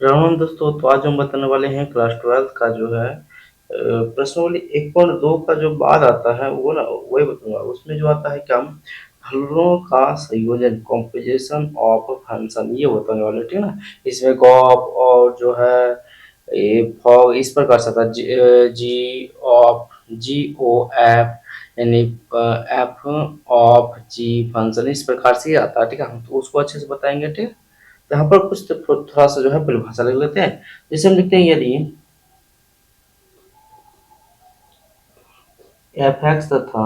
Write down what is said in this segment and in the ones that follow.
राम दोस्तों, तो आज हम बताने वाले हैं क्लास 12 का जो है प्रश्नावली 1.2 का जो बाद आता है वो ना वही बताऊंगा। उसमें जो आता है क्या, फलनों का संयोजन, कॉम्पोजिशन ऑफ फंक्शन, ये बताने वाले, ठीक है ना। इसमें गॉप और जो है ये फॉग इस प्रकार से आता है, जी ऑफ, जी ओ एफ, यानी एफ ऑफ जी फंक्शन, इस प्रकार से ही आता है, ठीक है। हम तो उसको अच्छे से बताएंगे, ठीक है। तो यहाँ पर कुछ तो थोड़ा सा जो है परिभाषा लिख लेते हैं। जैसे हम लिखते हैं, यदि एफ एक्स तथा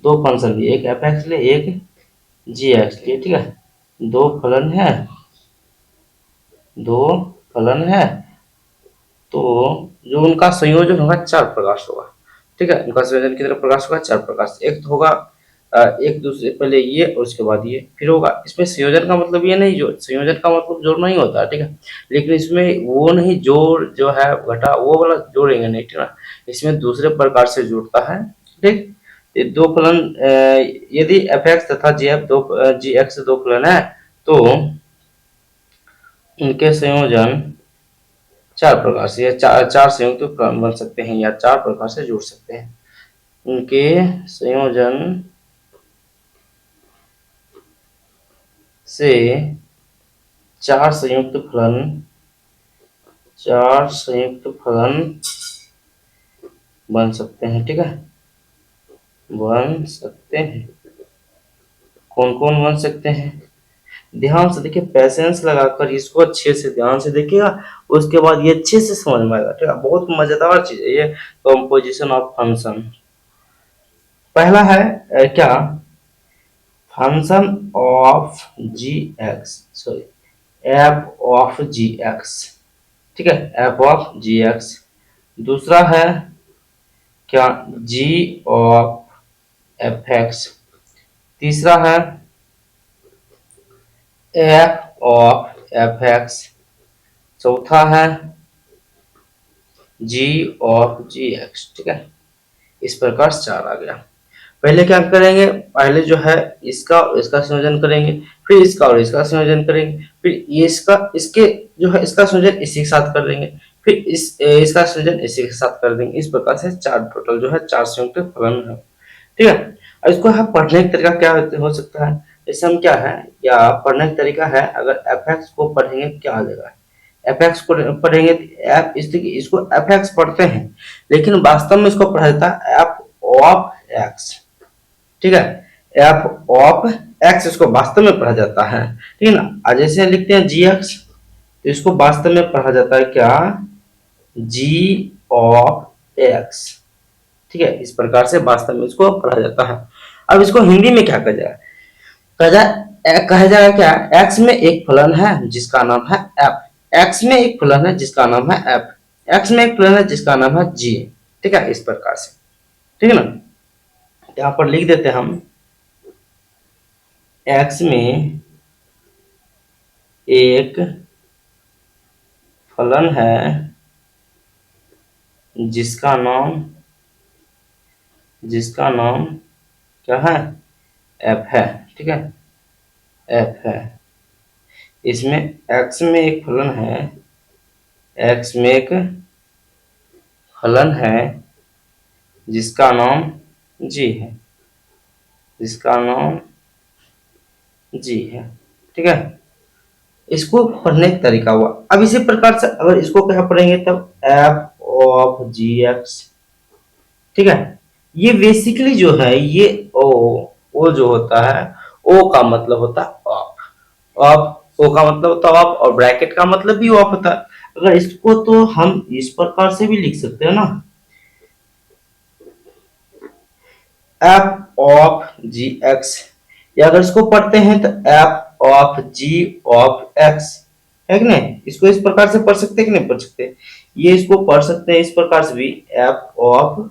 दो फंक्शन लिए, एक एफ एक्स लिए एक जी एक्स लिए, ठीक है। दो फलन है, दो फलन है, तो जो उनका संयोजन होगा चार प्रकार से होगा, ठीक है। उनका संयोजन कितने प्रकार से होगा? चार प्रकार से। एक तो होगा एक दूसरे, पहले ये और उसके बाद ये, फिर होगा इसमें संयोजन का मतलब ये नहीं, जो संयोजन का मतलब जोड़ना ही होता है, ठीक है। लेकिन इसमें वो नहीं, जोड़ जो है घटा वो वाला जोड़ेंगे नहीं, ठीक है। इसमें दूसरे प्रकार से जुड़ता है, ठीक। ये दो फलन यदि एफ एक्स तथा जी एफ दो जी एक्स दो फलन है, तो उनके संयोजन चार प्रकार से या चार चार संयुक्त बन सकते हैं या चार प्रकार से जुड़ सकते हैं। उनके संयोजन से चार संयुक्त फलन, चार संयुक्त फलन बन सकते हैं, ठीक है। बन सकते हैं। कौन कौन बन सकते हैं? ध्यान से देखिए, पैसेंस लगाकर इसको अच्छे से ध्यान से देखिएगा, उसके बाद ये अच्छे से समझ में आएगा, ठीक है। बहुत मजेदार चीज है ये कंपोजिशन ऑफ फंक्शन। पहला है क्या, function of ji x, sorry f of ji x, ठीक है, एफ ऑफ जी एक्स। दूसरा है क्या, जी ऑफ एफ एक्स। तीसरा है एफ ऑफ एफ एक्स। चौथा है जी ऑफ जी एक्स, ठीक है। इस प्रकार से चार आ गया। पहले क्या करेंगे, पहले जो है इसका और इसका संयोजन करेंगे, फिर इसका और इसका संयोजन करेंगे, फिर ये इसका इसके जो है इसका संयोजन इसी के साथ कर देंगे, फिर इसका संयोजन इसी के साथ कर देंगे। इस प्रकार से चार, टोटल जो है चार संयुक्त फलन है, ठीक है। और इसको है पढ़ने का तरीका क्या हो सकता है, जैसे हम क्या है, या पढ़ने का तरीका है, अगर एफ एक्स को पढ़ेंगे क्या आ जाएगा, एफ एक्स को पढ़ेंगे एफ इसको एफ एक्स पढ़ते हैं, लेकिन वास्तव में इसको पढ़ा जाता है एफ ऑफ एक्स, ठीक है। एफ ऑफ एक्स इसको वास्तव में पढ़ा जाता है, ठीक है ना। और जैसे लिखते हैं जी एक्स, तो इसको वास्तव में पढ़ा जाता है क्या, जी ऑफ एक्स, ठीक है। इस प्रकार से वास्तव में इसको पढ़ा जाता है। अब इसको हिंदी में क्या कहा जाए, कहा जाएगा क्या, एक्स में एक फलन है जिसका नाम है एफ, एक्स में एक फलन है जिसका नाम है एफ, एक्स में एक फलन है जिसका नाम है जी, ठीक है। इस प्रकार से, ठीक है ना। यहाँ पर लिख देते हैं हम, एक्स में एक फलन है जिसका नाम, जिसका नाम क्या है, एफ है, ठीक है, एफ है। इसमें एक्स में एक फलन है, एक्स में एक फलन है जिसका नाम जी है, जिसका नाम जी है, ठीक है। इसको पढ़ने का तरीका हुआ। अब इसी प्रकार से अगर इसको क्या पढ़ेंगे, तब एफ ऑफ जी एक्स, ठीक है। ये बेसिकली जो है ये ओ जो होता है, ओ का मतलब होता है ऑफ, ऑफ ओ का मतलब होता है ऑफ, और ब्रैकेट का मतलब भी ऑफ होता है। अगर इसको तो हम इस प्रकार से भी लिख सकते हैं ना, एफ ऑफ जी एक्स, या अगर इसको पढ़ते हैं तो f of g of x, है कि नहीं। इसको इस प्रकार से पढ़ सकते हैं कि नहीं पढ़ सकते, ये इसको पढ़ सकते हैं इस प्रकार से भी, एफ ऑफ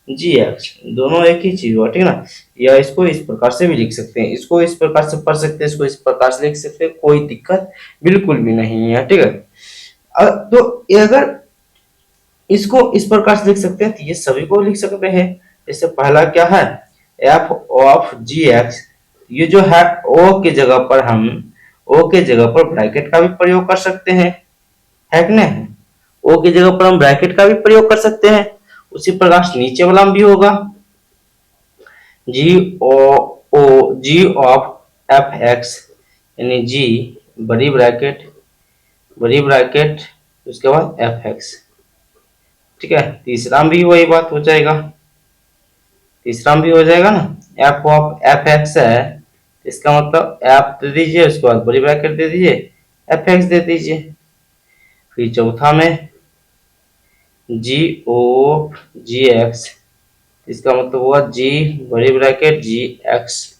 जी एक्स, दोनों एक ही चीज हुआ, ठीक है ना। या इसको इस प्रकार से भी लिख सकते हैं, इसको इस प्रकार से पढ़ सकते हैं, इसको इस प्रकार से लिख सकते हैं, कोई दिक्कत बिल्कुल भी नहीं है, ठीक है। तो ये अगर इसको इस प्रकार से लिख सकते हैं तो ये सभी को लिख सकते हैं। जैसे पहला क्या है, एफ ऑफ जी एक्स, ये जो है ओ की जगह पर हम ओ के जगह पर ब्रैकेट का भी प्रयोग कर सकते हैं, है कि नहीं? ओ की जगह पर हम ब्रैकेट का भी प्रयोग कर सकते हैं। उसी प्रकार से नीचे वाला भी होगा जी ओ ओ जी ऑफ एफ एक्स, यानी जी बड़ी ब्रैकेट उसके बाद एफ एक्स। ठीक है, तीसरा में भी वही बात हो जाएगा, तीसरा में भी हो जाएगा ना, एफ ऑफ एफ एक्स है, इसका मतलब एफ दे दीजिए, उसके बाद बड़ी ब्रैकेट दे दीजिए, एफ एक्स दे दीजिए। फिर चौथा में जी ओ जी एक्स, इसका मतलब हुआ जी बड़ी ब्रैकेट जी एक्स।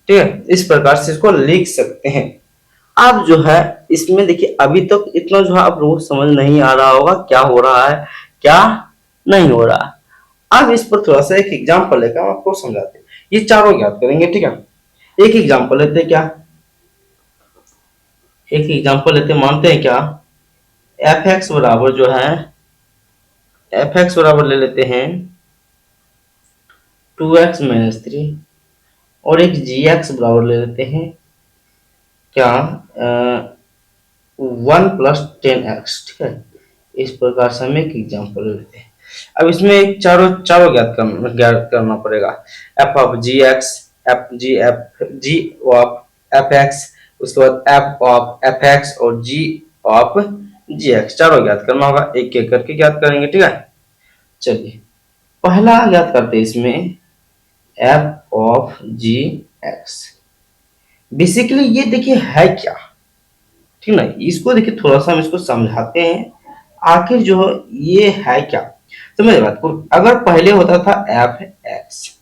ठीक है, इस प्रकार से इसको लिख सकते हैं। अब जो है इसमें देखिए अभी तक इतना जो है आप लोगों को समझ नहीं आ रहा होगा क्या हो रहा है क्या नहीं हो रहा है। अब इस पर थोड़ा सा एक एग्जांपल लेकर हम आपको समझाते हैं, ये चारों ज्ञात करेंगे। ठीक है, एक एग्जांपल लेते हैं, क्या एक एग्जांपल लेते हैं, मानते हैं क्या एफ एक्स बराबर जो है एफ एक्स बराबर ले लेते हैं 2x-3, और एक जी एक्स बराबर ले लेते हैं क्या 1+10x। ठीक है, इस प्रकार से हम एक एग्जांपल लेते हैं। अब इसमें एक चारों चारों ज्ञात करना पड़ेगा, f of ji x, g of f x, उसके बाद एफ ऑफ एफ एक्स और जी ऑफ जी एक्स, चारों ज्ञात करना होगा, एक एक करके ज्ञात करेंगे। ठीक है, चलिए पहला ज्ञात करते हैं इसमें f of ji x. Basically ये देखिए है क्या, ठीक ना, इसको देखिए थोड़ा सा हम इसको समझाते हैं आखिर जो ये है क्या। तो मेरी बात को, अगर पहले होता था एफ एक्स,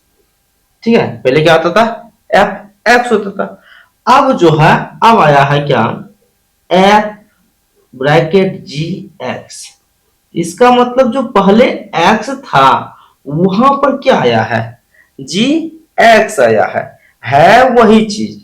ठीक है, पहले क्या होता था एफ एक्स होता था। अब जो है अब आया है क्या एफ ब्रैकेट जी एक्स। इसका मतलब जो पहले एक्स था वहां पर क्या आया है जी एक्स आया है वही चीज,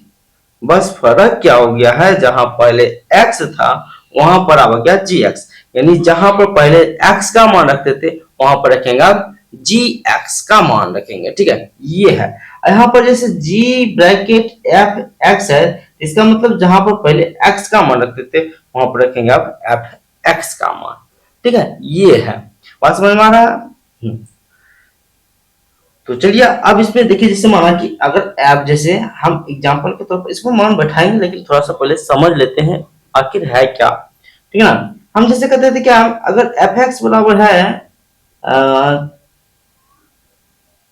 बस फर्क क्या हो गया है, जहां पहले x था वहां पर अब गया gx, यानी जहां पर पहले x का मान रखते थे वहां पर रखेंगे अब gx का मान रखेंगे। ठीक है, ये है। यहाँ पर जैसे g ब्रैकेट f x है, इसका मतलब जहां पर पहले x का मान रखते थे वहां पर रखेंगे अब f x का मान। ठीक है, ये है, बात समझ में आ रहा है? तो चलिए अब इसमें देखिए, जैसे माना कि अगर ऐप, जैसे हम एग्जांपल के तौर पर इसको मान बैठाएंगे, लेकिन थोड़ा सा पहले समझ लेते हैं आखिर है क्या। ठीक है ना, हम जैसे कहते थे कि अगर एफ एक्स बराबर है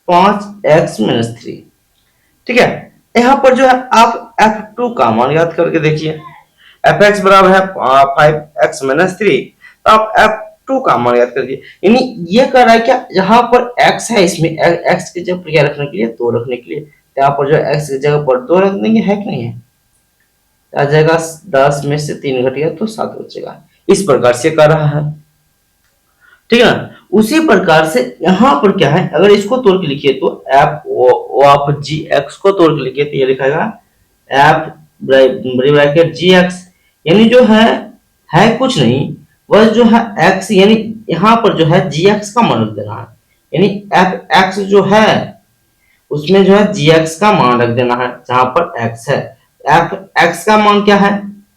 5x-3, ठीक है, यहाँ पर जो है आप f2 का मान याद करके देखिए, एफ एक्स बराबर है 5x-3, तो आप f2 का मान याद करिए, यानी ये कह रहा है क्या, जहां पर x है इसमें x की जगह पर क्या रखने के लिए 2 रखने के लिए, तो यहाँ पर जो x की जगह पर 2 रख देंगे, है कि नहीं है, आ जाएगा 10 में से 3 घट गया तो 7 बचेगा। इस प्रकार से कर रहा है, ठीक है ना। उसी प्रकार से यहाँ पर क्या है, अगर इसको तोड़ के लिखिए तो एफ ऑफ जी एक्स को तोड़ के लिखिए तो ये लिखाएगा एफ बड़ी ब्रैकेट जी एक्स, यानी जो है कुछ नहीं, बस जो है एक्स, यानी यहाँ पर जो है जी एक्स का मान रख देना है, यानी एफ एक्स जो है उसमें जो है जी एक्स का मान रख देना है जहां पर एक्स है। एफ एक्स का मान क्या है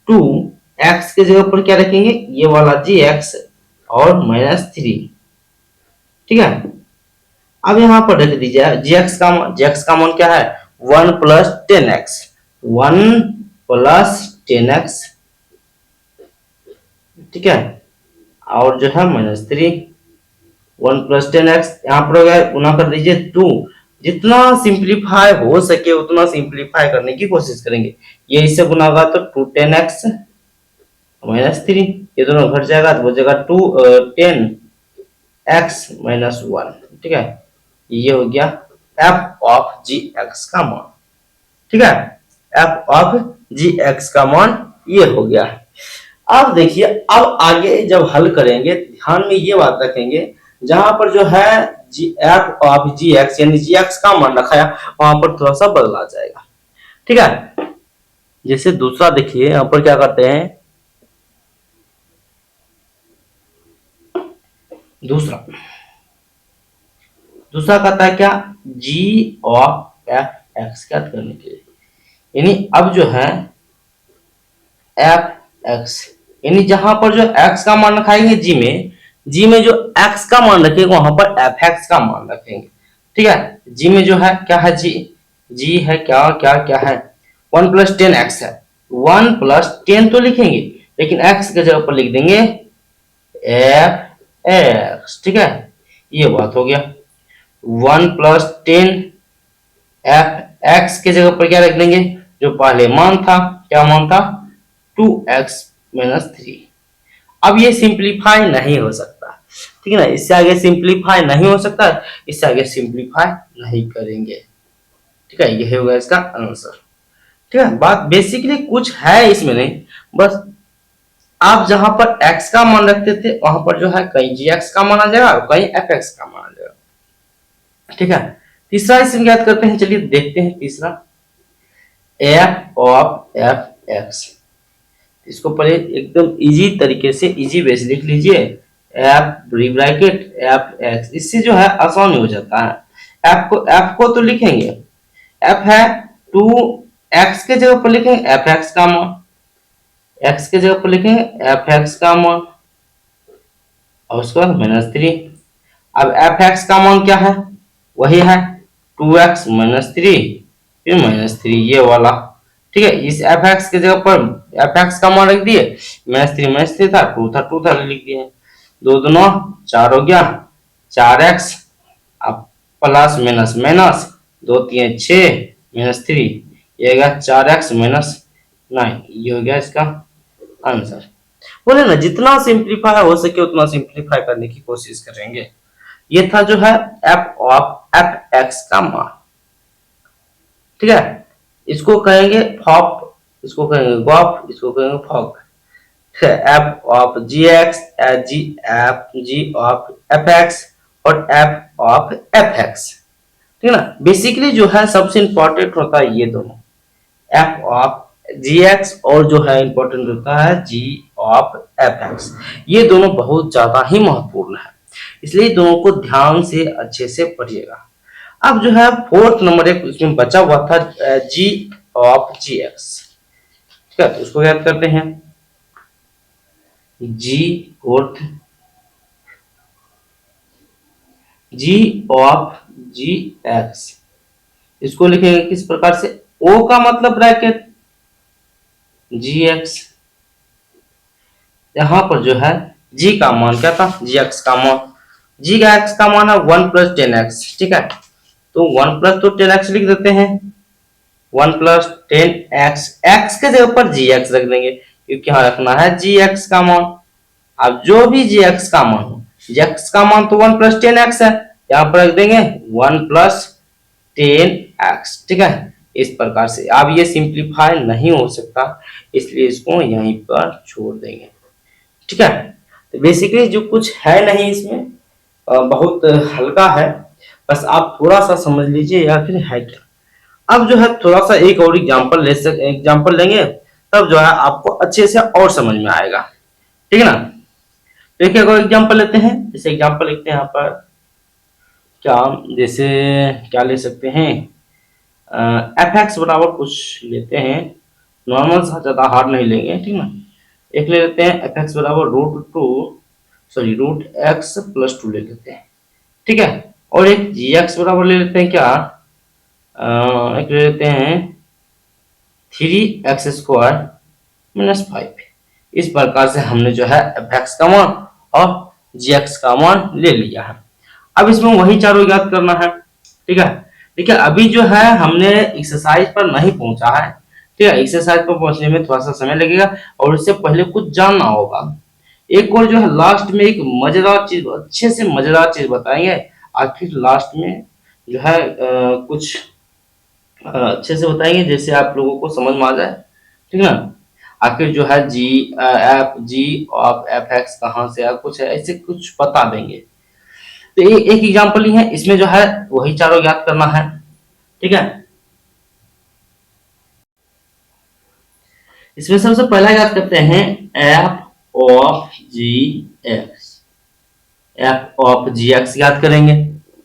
2, एक्स के जगह पर क्या रखेंगे ये वाला जी एक्स और -3। ठीक है, अब यहाँ पर रख दीजिए जी एक्स का मान क्या है 1+10x, 1+10x, ठीक है, और जो है -3, 1+10x, यहाँ पर गुना कर दीजिए 2। जितना सिंप्लीफाई हो सके उतना सिंप्लीफाई करने की कोशिश करेंगे, ये इससे गुना होगा तो 210x -3, ये दोनों घट जाएगा तो बचेगा 10x -1। ठीक है, ये हो गया f ऑफ जी एक्स का मान। ठीक है, f ऑफ जी एक्स का मान ये हो गया। अब देखिए, अब आगे जब हल करेंगे ध्यान में ये बात रखेंगे, जहां पर जो है जी एफ ऑफ जी एक्स यानी जी एक्स का मान रखा है वहां पर थोड़ा सा बदला जाएगा। ठीक है, जैसे दूसरा देखिए यहाँ पर क्या करते हैं, दूसरा कहता है क्या जी ऑफ एफ एक्स ज्ञात करने के लिए, यानी अब जो है एफ एक्स, यानी जहां पर जो एक्स का मान रखाएंगे जी में जो एक्स का मान रखेंगे वहां पर एफ एक्स का मान रखेंगे। ठीक है, जी में जो है क्या है, जी है क्या क्या क्या है, 1+10x है, 1+10 तो लिखेंगे, लेकिन x के जगह पर लिख देंगे एफ एक्स। ठीक है, ये बात हो गया। 1+10 एफ एक्स के जगह पर क्या रख देंगे, जो पहले मान था, क्या मान था, 2x-3। अब ये सिंप्लीफाई नहीं हो सकता, ठीक है ना, इससे आगे सिंप्लीफाई नहीं हो सकता, इससे आगे सिंप्लीफाई नहीं करेंगे। ठीक है, ये होगा इसका आंसर। ठीक है, बात बेसिकली कुछ है इसमें नहीं, बस आप जहां पर x का मान रखते थे वहां पर जो है कहीं gx का मान आ जाएगा और कहीं fx का मान आ जाएगा। ठीक है, तीसरा इसमें याद करते हैं, चलिए देखते हैं तीसरा, f ऑफ एफ एक्स। इसको पहले एकदम इजी तरीके से इजी वे से लिख लीजिए, एफ ब्रैकेट एफ एक्स, इससे जो है आसान हो जाता है। एफ को तो लिखेंगे, एफ है 2x के जगह पर लिखेंगे एफ एक्स का मान, x के जगह पर लिखेंगे एफ एक्स का मान और उसके बाद -3। अब एफ एक्स का मान क्या है, वही है 2x-3 फिर -3, ये वाला। ठीक है, इस एफ एक्स के जगह पर एफ एक्स का मान रख दिए, -3 था, 2 था लिख दिए, 2 दूना 4 हो गया, 4x, अब प्लस माइनस माइनस, 2 3 6 -3, ये गया 4x-9, ये हो गया इसका आंसर। बोले ना, जितना सिंप्लीफाई हो सके उतना सिंप्लीफाई करने की कोशिश करेंगे। ये था जो है एफ ऑफ एफ एक्स का मान। ठीक है, इसको कहेंगे फॉप, इसको कहेंगे गॉप, इसको कहेंगे fog. F of ji x, g of f x और एफ ऑफ एफ एक्स। ठीक है ना, बेसिकली जो है सबसे इंपॉर्टेंट होता है ये दोनों, एफ ऑफ जी एक्स और जो है इंपॉर्टेंट होता है जी ऑफ एफ एक्स। ये दोनों बहुत ज्यादा ही महत्वपूर्ण है, इसलिए दोनों को ध्यान से अच्छे से पढ़िएगा। अब जो है फोर्थ नंबर एक इसमें बचा हुआ था, जी ऑफ जी एक्स। ठीक है, तो उसको याद करते हैं, G fourth, G of ji X, इसको लिखेंगे किस प्रकार से, ओ का मतलब ब्रैकेट जी एक्स, यहां पर जो है जी का मान क्या था, जी एक्स का मान, जी का एक्स का मान है 1+10x। ठीक है, तो 1+10x लिख देते हैं, 1+10x, x के जगह पर जी एक्स रख देंगे क्योंकि यहाँ रखना है जी एक्स का मान। अब जो भी जी एक्स का मान हो, जी एक्स का मान तो 1+10x है, यहाँ पर रख देंगे 1+10x। ठीक है, इस प्रकार से अब ये सिंप्लीफाई नहीं हो सकता, इसलिए इसको यहीं पर छोड़ देंगे। ठीक है, तो बेसिकली जो कुछ है नहीं इसमें, बहुत हल्का है, बस आप थोड़ा सा समझ लीजिए या फिर है क्या। अब जो है थोड़ा सा एक और एग्जांपल लेंगे, तब जो है आपको अच्छे से और समझ में आएगा। ठीक है ना, तो एक और एग्जांपल लेते हैं, जैसे एग्जांपल लिखते हैं यहाँ पर, क्या जैसे क्या ले सकते हैं, एफ एक्स बराबर कुछ लेते हैं, नॉर्मल सा, ज्यादा हार्ड नहीं लेंगे। ठीक है ना, एक ले लेते हैं एफ एक्स बराबर √x+2 ले लेते हैं। ठीक है, और एक जी एक्स बराबर ले लेते हैं क्या, एक ले लेते हैं 3x² - 5। इस प्रकार से हमने जो है एफ एक्स का मान और जी एक्स का मान ले लिया है। अब इसमें वही चारों याद करना है। ठीक है, देखिए अभी जो है हमने एक्सरसाइज पर नहीं पहुंचा है। ठीक है, एक्सरसाइज पर पहुंचने में थोड़ा सा समय लगेगा और उससे पहले कुछ जानना होगा। एक और जो है लास्ट में एक मजेदार चीज, अच्छे से मजेदार चीज बताएंगे, आखिर लास्ट में जो है कुछ अच्छे से बताएंगे जैसे आप लोगों को समझ में आ जाए। ठीक है ना, आखिर जो है जी ऑफ एफ एक्स कहाँ से आ, कुछ है ऐसे कुछ बता देंगे। तो एक एग्जांपल ही है, इसमें जो है वही चारों याद करना है। ठीक है, इसमें सबसे पहला याद करते हैं f of ji x, f of ji x याद करेंगे।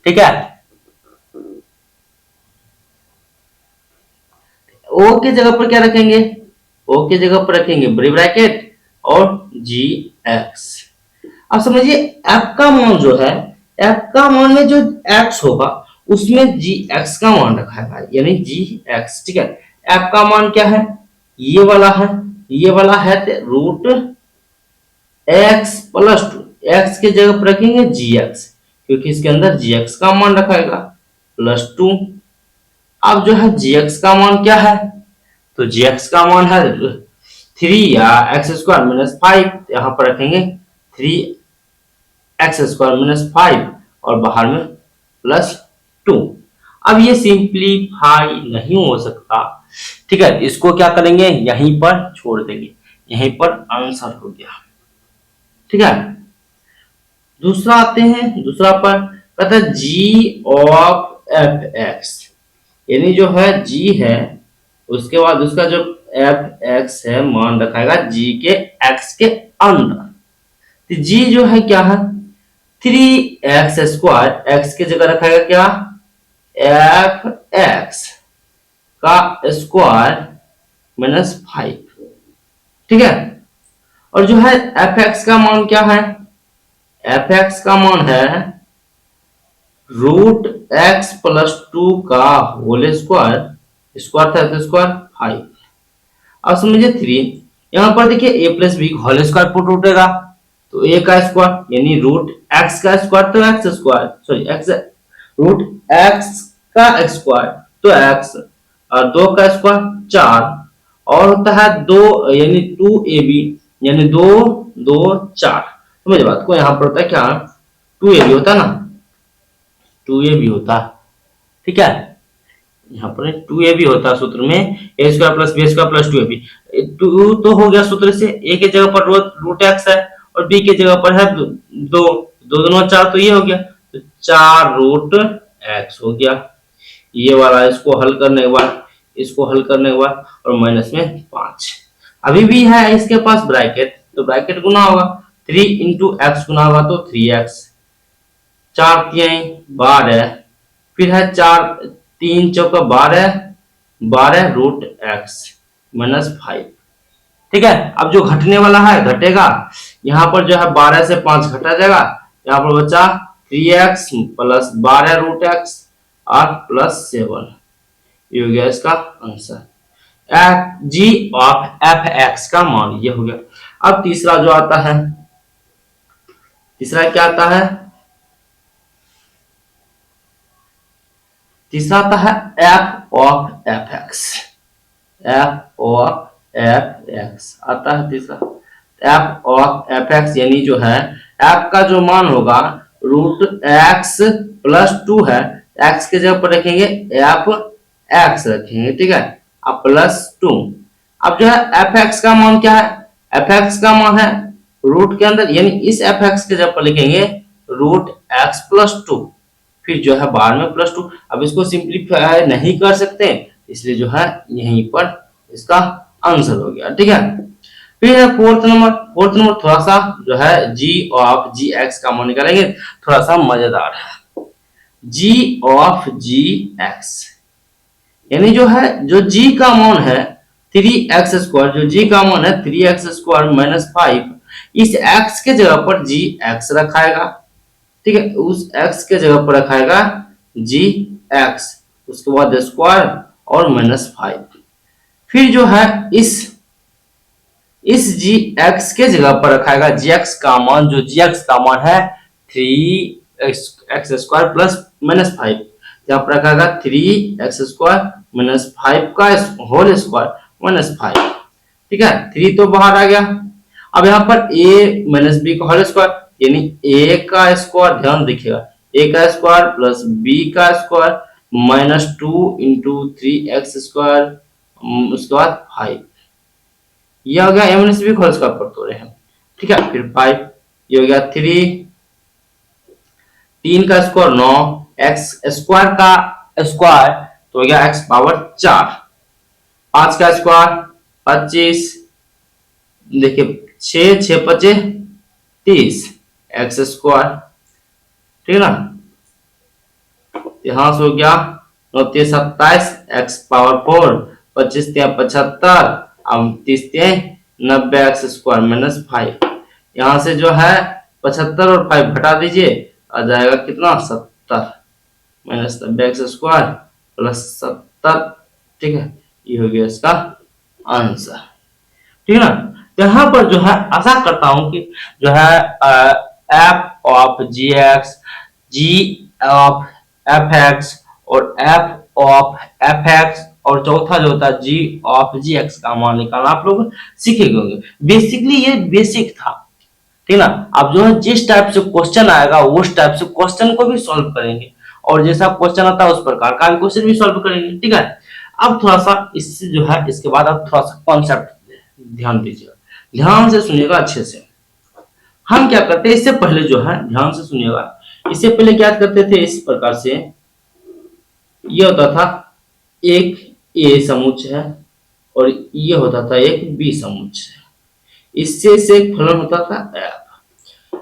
ठीक है, ओ के जगह पर क्या रखेंगे, ओ की जगह पर रखेंगे बड़ी ब्रैकेट और जी एक्स। अब समझिए एफ का मान जो है, एफ का मान में जो एक्स होगा उसमें जी एक्स का मान रखा है, यानी जी एक्स। ठीक है, एफ का मान क्या है, ये वाला है, ये वाला है root x plus two, x की जगह पर रखेंगे जी एक्स, क्योंकि इसके अंदर जी एक्स का मान रखाएगा प्लस टू। अब जो है जी एक्स का मान क्या है, तो जी एक्स का मान है थ्री या एक्स स्क्वायर माइनस फाइव, यहाँ पर रखेंगे three x square minus five और बाहर में प्लस टू। अब ये सिंप्लीफाई नहीं हो सकता, ठीक है, इसको क्या करेंगे यहीं पर छोड़ देंगे, यहीं पर आंसर हो गया। ठीक है, दूसरा आते हैं, दूसरा पर कहता है जी ऑफ एफ एक्स, यानी जो है जी है उसके बाद उसका जो एफ एक्स है मान रखाएगा जी के एक्स के अंदर। तो जी जो है क्या है, थ्री एक्स स्क्वायर, एक्स की जगह रखाएगा क्या, एफ एक्स का स्क्वायर माइनस फाइव। ठीक है, और जो है एफ एक्स का मान क्या है, एफ एक्स का मान है रूट एक्स प्लस टू का होल स्क्वायर, स्क्वायर था तो स्क्वायर फाइव। अब समझिए थ्री, यहां पर देखिए A plus B whole square put उठेगा, तो ए का स्क्वायर यानी रूट एक्स का स्क्वायर तो X square, sorry X root X का स्क्वायर तो एक्स, और दो का स्क्वायर चार, और होता है दो यानी टू ए बी, यानी दो दो चार। समझ बात को, यहाँ पर होता है क्या, टू ए बी होता है ना, टू ए बी होता है। ठीक है, यहाँ पर टू ए बी होता है सूत्र में, a square plus b square plus two a b. Two तो हो गया सूत्र से, ए के जगह पर रूट एक्स है और बी के जगह पर है दो, दो दोनों चार, तो ये हो गया, तो चार रूट एक्स हो गया। ये वाला इसको हल करने के बाद, इसको हल करने के बाद और माइनस में पांच, अभी भी है इसके पास ब्रैकेट, तो ब्रैकेट गुना होगा, थ्री इंटू एक्स गुना होगा तो थ्री एक्स, चार तीन बारह, फिर है चार तीन चौका बारह, बारह रूट एक्स माइनस फाइव। ठीक है, अब जो घटने वाला है घटेगा, यहाँ पर जो है बारह से पांच घटा जाएगा, यहाँ पर बचा थ्री एक्स प्लस बारह रूट एक्स और प्लस सेवन, ये हो गया इसका answer. G of f x का मान ये हो गया। अब तीसरा जो आता है, तीसरा क्या आता है, तीसरा आता है F of f x, f of f x आता है तीसरा। एफ ऑफ एफ एक्स यानी जो है एफ का जो मान होगा रूट एक्स प्लस टू है, एक्स के जगह पर रखेंगे एफ एक्स रखेंगे, ठीक है, अब प्लस टू। अब जो है एफ एक्स का मान क्या है, एफ एक्स का मान है रूट के अंदर, यानी इस एफ एक्स के जगह पर लिखेंगे रूट एक्स प्लस टू, फिर जो है बाहर में प्लस टू। अब इसको सिंप्लीफाई नहीं कर सकते, इसलिए जो है यहीं पर इसका आंसर हो गया। ठीक है, फिर है फोर्थ नंबर, फोर्थ नंबर थोड़ा सा जो है जी ऑफ जी एक्स का मान निकालेंगे, थोड़ा सा मजेदार है। जी ऑफ जी एक्स यानी जो है जो जी का मान है थ्री एक्स स्क्वायर, जो जी का मान है three x square minus five, इस एक्स के जगह पर जी एक्स रखाएगा। ठीक है, उस x के जगह पर रखाएगा जी एक्स, उसके बाद स्क्वायर और माइनस फाइव, फिर जो है इस जी एक्स के जगह पर रखाएगा जी एक्स का मान, जो जी एक्स का मान है three x square plus minus five, यहाँ पर रखाएगा three x square minus five का होल स्क्वायर माइनस फाइव। ठीक है, थ्री तो बाहर आ गया। अब यहाँ पर a माइनस बी का होल स्क्वायर, यानी a का स्क्वायर, ध्यान देखिएगा, a का स्क्वायर प्लस b का square minus two into three x square, उसके बाद फाइव, ये हो गया a माइनस बी का होल स्क्वायर पर तोड़े हैं। ठीक है, फिर फाइव, ये हो गया थ्री, तीन का स्क्वायर नौ, एक्स स्क्वायर का स्क्वायर तो हो गया एक्स पावर चार, पांच का स्क्वायर पच्चीस, देखिए छह छह पचे तीस एक्स स्क्वायर, ठीक है ना, यहां से हो गया 29 27 एक्स पावर 4, 25 या 75 अब 90x² -5, यहाँ से जो है 75 और 5 घटा दीजिए, आ जाएगा कितना 70 -90x² +70। ठीक है, ये हो गया इसका आंसर। ठीक है ना। यहाँ पर जो है आशा करता हूं कि जो है f of gx, g of fx और f ऑफ fx और चौथा जो होता है g ऑफ gx का मान निकालना आप लोग सीखे होंगे। बेसिकली ये बेसिक था, ठीक ना। अब जो है जिस टाइप से क्वेश्चन आएगा उस टाइप से क्वेश्चन को भी सॉल्व करेंगे, और जैसा क्वेश्चन आता है उस प्रकार का क्वेश्चन भी सॉल्व करेंगे। ठीक है, अब थोड़ा सा इससे जो है इसके बाद अब थोड़ा सा कॉन्सेप्ट ध्यान दीजिएगा, ध्यान से सुनिएगा अच्छे से। हम क्या करते हैं इससे पहले जो है, ध्यान से सुनिएगा, इससे पहले क्या करते थे, इस प्रकार से ये होता था एक ए समुच्चय है और ये होता था एक बी समुच्चय, इससे से एक फलन होता था एफ।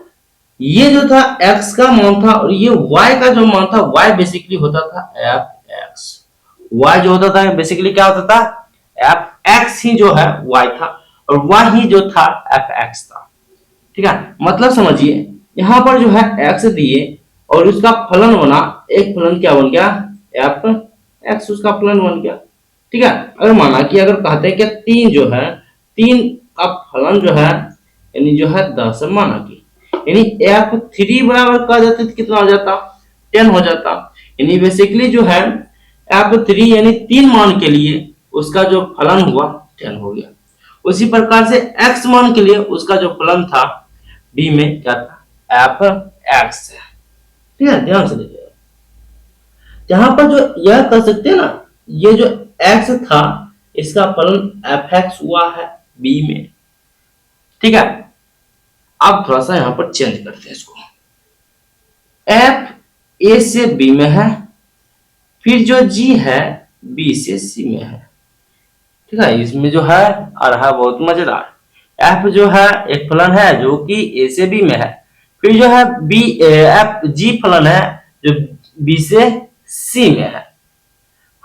ये जो था एक्स का मान था और ये वाई का जो मान था, वाई बेसिकली होता था एफ एक्स। वाई जो होता था बेसिकली क्या होता था, एफ एक्स ही जो है वाई था और वाई ही जो था एफ एक्स था। ठीक है, मतलब समझिए यहाँ पर जो है एक्स दिए और उसका फलन बना, एक फलन क्या बन गया एफ एक्स, उसका फलन बन गया। ठीक है, अगर माना कि अगर कहते हैं कि 3 जो है 3 का फलन जो है यानी जो है 10 माना कि, यानी f3 बराबर कहा जाता तो कितना हो जाता 10 हो जाता। यानी बेसिकली जो है f3 यानी 3 मान के लिए उसका जो फलन हुआ 10 हो गया। उसी प्रकार से x मान के लिए उसका जो फलन था b में क्या था f(x) है। ठीक है, ध्यान से देखिएगा, जहां पर जो यह कर सकते हैं ना, ये जो x था इसका फलन f(x) हुआ है b में। ठीक है, अब थोड़ा सा यहां पर चेंज करते हैं इसको, f a से b में है, फिर जो g है b से c में है। ठीक है, इसमें जो है आ रहा है बहुत मजेदार, f जो है एक फलन है जो कि a से b में है, फिर जो है b f g फलन है जो b से c में है।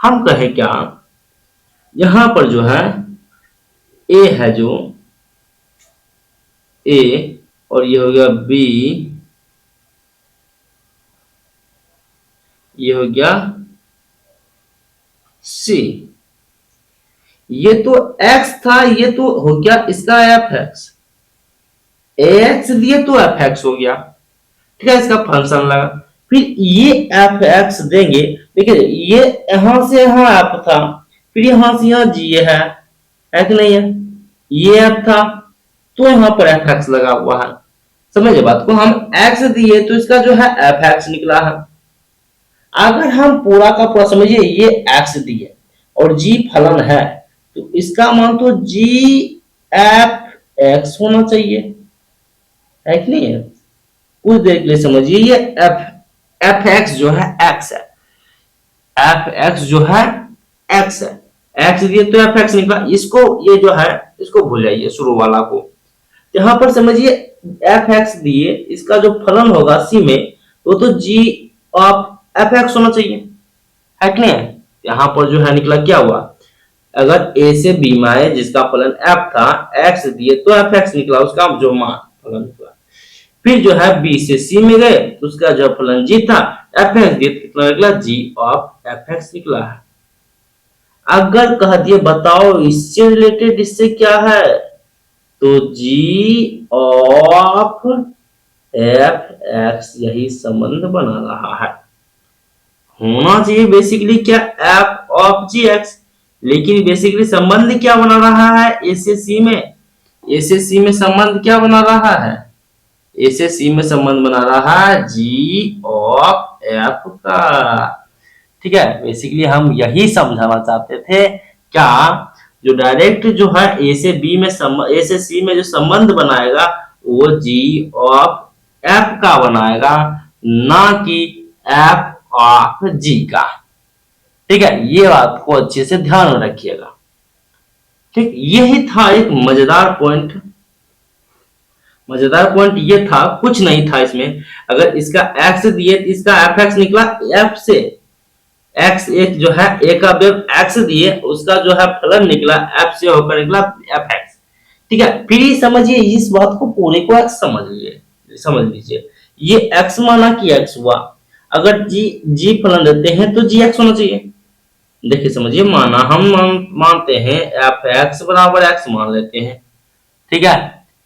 हम कहें क्या, यहां पर जो है a है जो a और ये हो गया b, ये हो गया c, ये तो x था, ये तो हो गया इसका f(x), ax दिए तो f(x) हो गया। ठीक है, इसका फंक्शन लगा, फिर ये f(x) देंगे। देखिए ये यहां से यहां f था, फिर यहां से यहां g है कि नहीं है, ये f था तो यहां पर f(x) लगा हुआ है। समझिए बात को, हम x दिए तो इसका जो है f(x) निकला है। अगर हम पूरा का पूरा समझिए, ये x दिए और g फलन है तो इसका मान तो g f(x) होना चाहिए, है कि नहीं है। कुछ देर के लिए समझिए, ये f(x) जो है x है, f(x) जो है x है, x दिए तो f(x) निकला। इसको ये जो है इसको भूल जाइए शुरू वाला को, यहां पर समझिए f(x) दिए, इसका जो फलन होगा c में वो तो g ऑफ f(x) होना चाहिए, है कि नहीं। यहां पर जो है निकला क्या हुआ, अगर a से b में आए जिसका फलन f था, x दिए तो f(x) निकला, उसका जो मान फलन निकला। फिर जो है b से c में गए तो उसका जो फलन g था, f(x) दिए तो कितना निकला, g ऑफ f(x) निकला है। अगर कह दिए बताओ इससे रिलेटेड इससे क्या है, तो g ऑफ f(x) यही संबंध बना रहा है, होना चाहिए बेसिकली क्या f ऑफ gx, लेकिन बेसिकली संबंध क्या बना रहा है a से c में, a से c में संबंध क्या बना रहा है, a से c में संबंध बना रहा है g ऑफ f का। ठीक है, बेसिकली हम यही समझाना चाहते थे क्या, जो डायरेक्ट जो है a से b में a से c में जो संबंध बनाएगा वो g ऑफ f का बनाएगा, ना कि f ऑफ g का। ठीक है, ये बात को अच्छे से ध्यान में रखिएगा। ठीक, यही था एक मजेदार पॉइंट। मजेदार पॉइंट ये था, कुछ नहीं था इसमें। अगर इसका x दिए तो इसका f(x) निकला, f से एक्स एक जो है ए का वेव एक्स दिए, उसका जो है फलन निकला एफ से होकर निकला एफ एक्स। ठीक है, फिर समझिए इस बात को पूरे को एक्स समझ लीजिए। ये एक्स माना कि एक्स हुआ, अगर जी फलन देते हैं तो जी एक्स होना चाहिए। देखिए समझिए, माना हम मानते हैं एफ एक्स बराबर एक्स मान लेते हैं। ठीक है,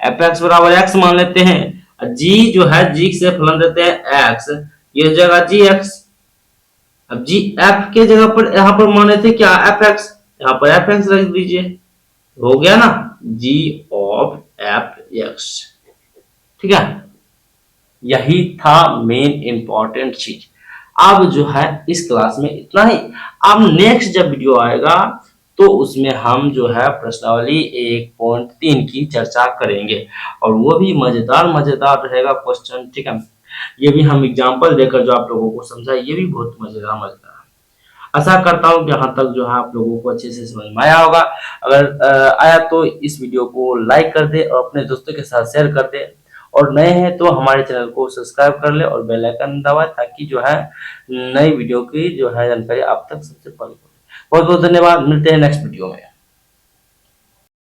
एफ एक्स बराबर एक्स मान लेते हैं। जी जो है जी से फलन देते हैं एक्स, ये जगह जी एक्स। अब जी एफ के जगह पर यहाँ पर माने थे क्या एफ एक्स, यहाँ पर एफ एक्स रख दीजिए, हो गया ना जी ऑफ एफ एक्स। ठीक है, यही था मेन इंपॉर्टेंट चीज। अब जो है इस क्लास में इतना ही। अब नेक्स्ट जब वीडियो आएगा तो उसमें हम जो है प्रश्नावली 1.3 की चर्चा करेंगे, और वो भी मजेदार मजेदार रहेगा क्वेश्चन। ठीक है, ये भी हम एग्जांपल देकर जो आप लोगों को समझा, ये भी बहुत मजेदार मजेदार। आशा करता हूँ कि यहाँ तक जो है आप लोगों को अच्छे से समझ में आया होगा। अगर आया तो इस वीडियो को लाइक कर दे और अपने दोस्तों के साथ शेयर कर दे, और नए हैं तो हमारे चैनल को सब्सक्राइब कर ले और बेल आइकन दबाए, ताकि जो है नई वीडियो की जो है जानकारी आप तक सबसे पहले पहुंचे। बहुत बहुत धन्यवाद, मिलते हैं नेक्स्ट वीडियो में।